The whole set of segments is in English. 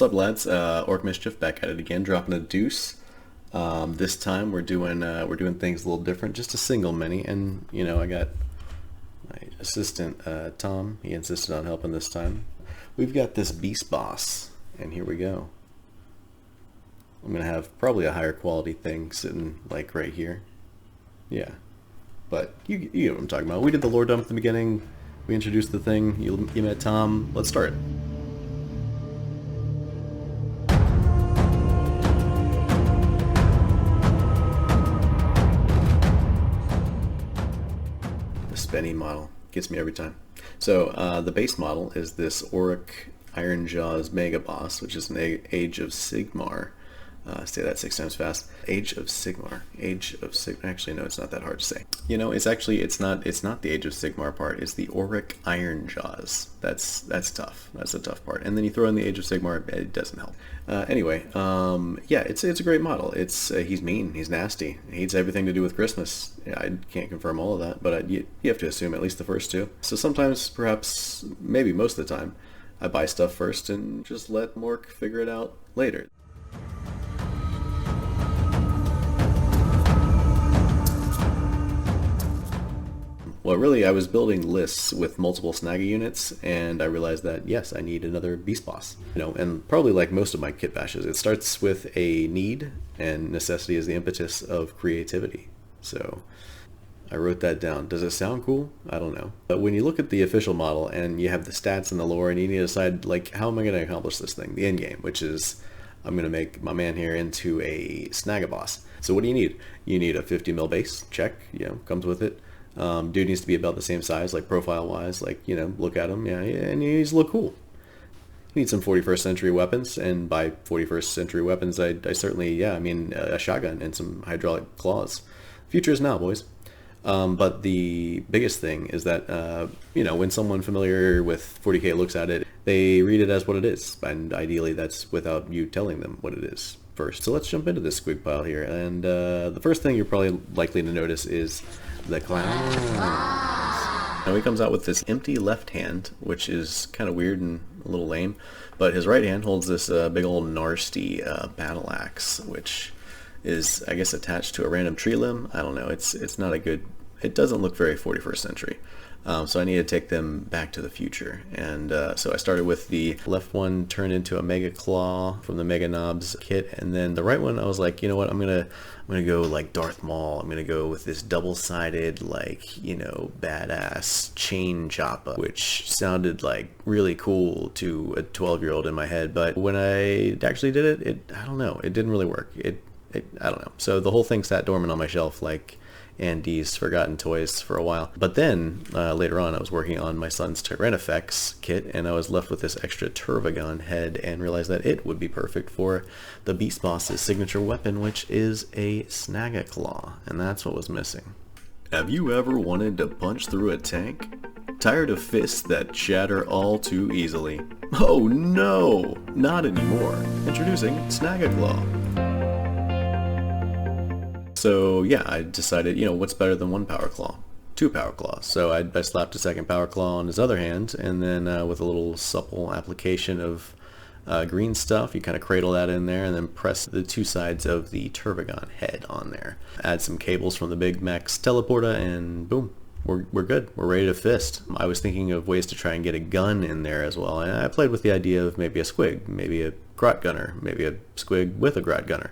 up, lads? Orc Mischief back at it again, dropping a deuce. This time we're doing things a little different, just a single mini, and you know I got my assistant Tom. He insisted on helping this time. We've got this Beastboss, and here we go. I'm gonna have probably a higher quality thing sitting like right here. Yeah, but you get what I'm talking about. We did the lore dump at the beginning. We introduced the thing. You met Tom. Let's start. Spinny model gets me every time. So the base model is this Orruk Megaboss, which is an Age of Sigmar. Say that 6 times fast. Age of Sigmar. Actually, no, it's not that hard to say. You know, it's not the Age of Sigmar part. It's the Orruk Ironjaws. That's tough. That's a tough part. And then you throw in the Age of Sigmar, it doesn't help. Anyway, yeah, it's a great model. He's mean. He's nasty. He hates everything to do with Christmas. Yeah, I can't confirm all of that, but you have to assume at least the first two. So sometimes, perhaps, maybe most of the time, I buy stuff first and just let Mork figure it out later. Well, really, I was building lists with multiple snaggy units, and I realized that, yes, I need another Beastboss. You know, and probably like most of my kit bashes, it starts with a need, and necessity is the impetus of creativity. So I wrote that down. Does it sound cool? I don't know. But when you look at the official model, and you have the stats and the lore, and you need to decide, like, how am I going to accomplish this thing? The end game, which is, I'm going to make my man here into a Snagaboss. So what do you need? You need a 50 mil base. Check. You know, comes with it. Dude needs to be about the same size, like profile-wise, like, you know, look at him, yeah, and he needs to look cool. You need some 41st century weapons, and by 41st century weapons, I certainly, yeah, I mean, a shotgun and some hydraulic claws. Future is now, boys. But the biggest thing is that, you know, when someone familiar with 40k looks at it, they read it as what it is, and ideally that's without you telling them what it is first. So let's jump into this squig pile here, and the first thing you're probably likely to notice is the clowns. Now he comes out with this empty left hand, which is kind of weird and a little lame, but his right hand holds this big old nasty battle axe, which is, I guess, attached to a random tree limb. I don't know. It's not a good. It doesn't look very 41st century. So I need to take them back to the future, and so I started with the left one turned into a Mega Klaw from the Mega Knobs kit, and then the right one I was like, you know what, I'm gonna go like Darth Maul. I'm gonna go with this double-sided, like, you know, badass chain choppa, which sounded like really cool to a 12-year-old in my head, but when I actually did it, I don't know, it didn't really work. I don't know. So the whole thing sat dormant on my shelf like Andy's Forgotten Toys for a while. But then, later on, I was working on my son's Tyrannifex kit, and I was left with this extra Turvagon head and realized that it would be perfect for the Beastboss's signature weapon, which is a Snagaclaw, and that's what was missing. Have you ever wanted to punch through a tank? Tired of fists that shatter all too easily? Oh no! Not anymore. Introducing Snagaclaw. So yeah, I decided, you know, what's better than one power claw? 2 power claws. So I slapped a second power claw on his other hand, and then with a little supple application of green stuff, you kind of cradle that in there, and then press the 2 sides of the Turvagon head on there. Add some cables from the Big Max teleporter, and boom, we're good. We're ready to fist. I was thinking of ways to try and get a gun in there as well, and I played with the idea of maybe a squig, maybe a grot gunner, maybe a squig with a grot gunner.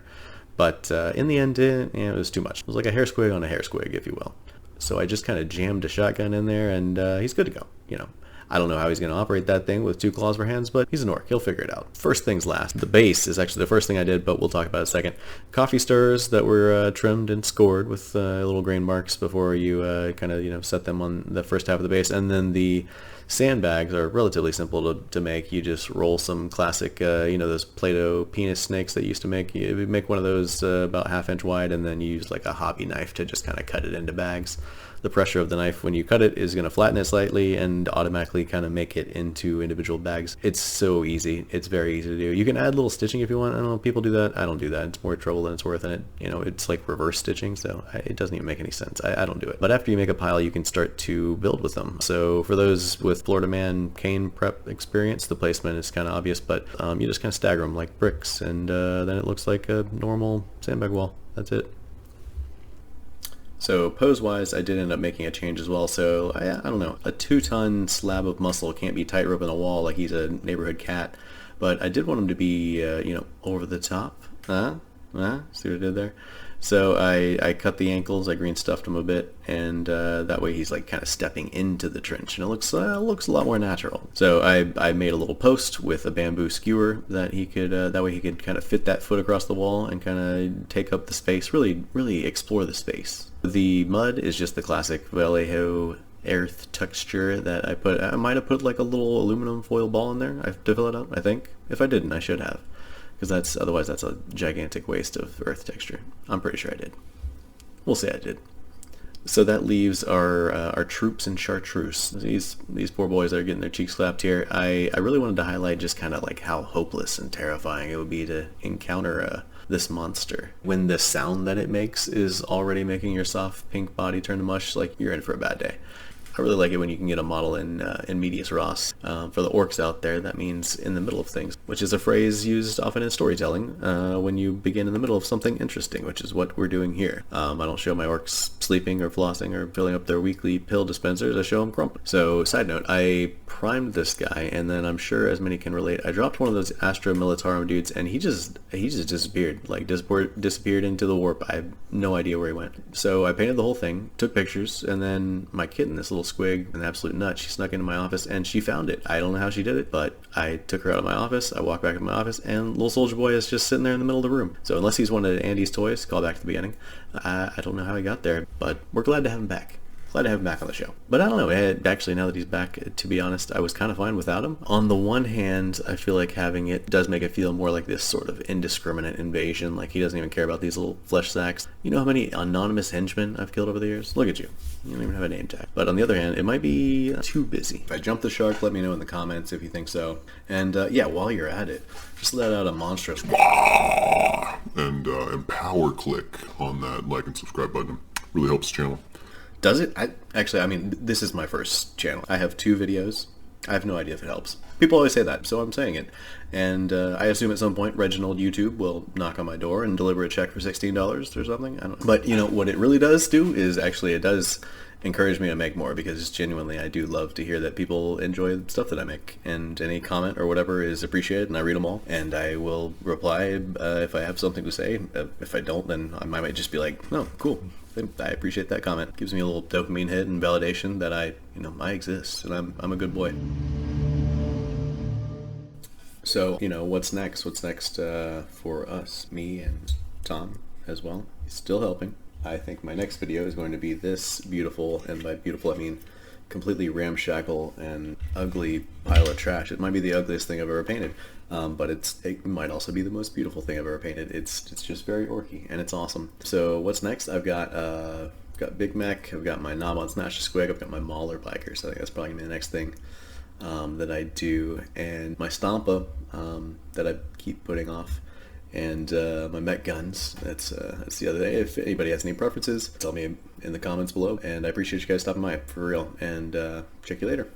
But in the end, it was too much. It was like a hair squig on a hair squig, if you will. So I just kind of jammed a shotgun in there, and he's good to go. You know, I don't know how he's going to operate that thing with 2 claws for hands, but he's an orc. He'll figure it out. First things last. The base is actually the first thing I did, but we'll talk about it in a second. Coffee stirrers that were trimmed and scored with little grain marks before you kind of, you know, set them on the first half of the base, and then the sandbags are relatively simple to make. You just roll some classic, you know, those Play-Doh penis snakes that you used to make. You make one of those about 1/2 inch wide, and then you use like a hobby knife to just kind of cut it into bags. The pressure of the knife when you cut it is going to flatten it slightly and automatically kind of make it into individual bags. It's so easy. It's very easy to do. You can add little stitching if you want. I don't know, people do that. I don't do that. It's more trouble than it's worth, and you know, it's like reverse stitching, so it doesn't even make any sense. I don't do it. But after you make a pile, you can start to build with them. So for those with Florida Man cane prep experience. The placement is kind of obvious, but you just kind of stagger them like bricks, and then it looks like a normal sandbag wall. That's it. So pose-wise, I did end up making a change as well. So I don't know, a 2-ton slab of muscle can't be tight roping a wall like he's a neighborhood cat, but I did want him to be, you know, over the top. See what I did there? So I cut the ankles, I green stuffed him a bit, and that way he's like kind of stepping into the trench, and it looks a lot more natural. So I made a little post with a bamboo skewer that he could, that way he could kind of fit that foot across the wall and kind of take up the space, really explore the space. The mud is just the classic Vallejo earth texture that I put. I might have put like a little aluminum foil ball in there to fill it up, I think. If I didn't, I should have. Because otherwise that's a gigantic waste of earth texture. I'm pretty sure I did. We'll say I did. So that leaves our troops in chartreuse. These poor boys that are getting their cheeks slapped here. I really wanted to highlight just kind of like how hopeless and terrifying it would be to encounter this monster. When the sound that it makes is already making your soft pink body turn to mush, like you're in for a bad day. I really like it when you can get a model in medias res. For the orcs out there, that means in the middle of things, which is a phrase used often in storytelling when you begin in the middle of something interesting, which is what we're doing here. I don't show my orcs sleeping or flossing or filling up their weekly pill dispensers. I show them grumping. So, side note, I primed this guy, and then I'm sure as many can relate, I dropped one of those Astra Militarum dudes, and he just disappeared, like disappeared into the warp. I have no idea where he went. So I painted the whole thing, took pictures, and then my kitten, this little squig, an absolute nut, she snuck into my office and she found it. I don't know how she did it, but I took her out of my office, I walked back to my office, and little soldier boy is just sitting there in the middle of the room. So unless he's one of Andy's toys, call back to the beginning, I don't know how he got there, but we're glad to have him back. Glad to have him back on the show. But I don't know, actually now that he's back, to be honest, I was kind of fine without him. On the one hand, I feel like having it does make it feel more like this sort of indiscriminate invasion, like he doesn't even care about these little flesh sacks. You know how many anonymous henchmen I've killed over the years? Look at you. You don't even have a name tag. But on the other hand, it might be too busy. If I jump the shark, let me know in the comments if you think so. And yeah, while you're at it, just let out a monstrous and power click on that like and subscribe button. Really helps the channel. Does it? I mean, this is my first channel. I have 2 videos. I have no idea if it helps. People always say that, so I'm saying it. And I assume at some point Reginald YouTube will knock on my door and deliver a check for $16 or something. I don't know. But, you know, what it really does do is actually it does encourage me to make more, because genuinely I do love to hear that people enjoy the stuff that I make. And any comment or whatever is appreciated, and I read them all. And I will reply if I have something to say. If I don't, then I might just be like, oh, cool. I appreciate that comment. Gives me a little dopamine hit and validation that I exist and I'm a good boy. So, what's next? What's next for us? Me and Tom as well. He's still helping. I think my next video is going to be this beautiful, and by beautiful I mean completely ramshackle and ugly pile of trash. It might be the ugliest thing I've ever painted, but it might also be the most beautiful thing I've ever painted. It's just very orky, and it's awesome. So what's next? I've got Big Mac, I've got my knob on Snatch the Squig, I've got my Mauler bikers. I think that's probably gonna be the next thing that I do, and my Stompa that I keep putting off. And my mech guns, that's the other day. If anybody has any preferences, tell me in the comments below. And I appreciate you guys stopping by, for real. And check you later.